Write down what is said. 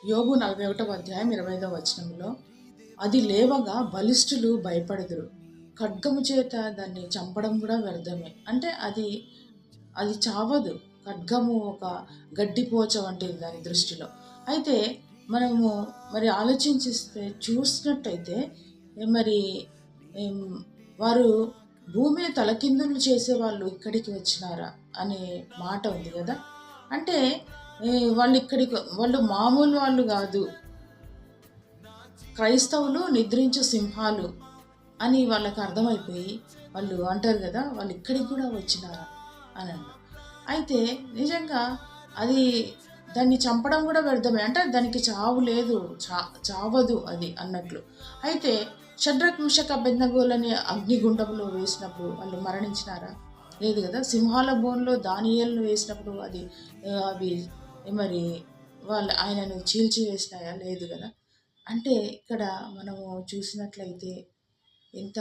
యోబు 41వ అధ్యాయం 25వ వచనంలో, అది లేవగా బలిష్ఠులు భయపడెదరు, ఖడ్గము చేత దాన్ని చంపడం కూడా వ్యర్థమే. అంటే అది అది చావదు. ఖడ్గము ఒక గడ్డిపోచ వంటిది దాని దృష్టిలో. అయితే మనము మరి ఆలోచించిస్తే చూసినట్టయితే మరి ఏం, వారు భూమిని తలకిందులు చేసేవాళ్ళు ఇక్కడికి వచ్చినారా అనే మాట ఉంది కదా. అంటే వాళ్ళు ఇక్కడికి వాళ్ళు మామూలు వాళ్ళు కాదు, క్రైస్తవులు నిద్రించు సింహాలు అని వాళ్ళకి అర్థమైపోయి వాళ్ళు అంటారు కదా, వాళ్ళు ఇక్కడికి కూడా వచ్చినారా అని అన్నారు. అయితే నిజంగా అది దాన్ని చంపడం కూడా వ్యర్థమే. అంటే దానికి చావు లేదు, చావదు అది అన్నట్లు. అయితే షడ్రక్ మిషక్ అబేద్నెగోలని అగ్నిగుండంలో వేసినప్పుడు వాళ్ళు మరణించినారా? లేదు కదా. సింహాల బోన్లో దానియేలును వేసినప్పుడు అది అవి మరి వాళ్ళు ఆయనను చీల్చి వేసినాయా? లేదు కదా. అంటే ఇక్కడ మనము చూసినట్లయితే ఎంత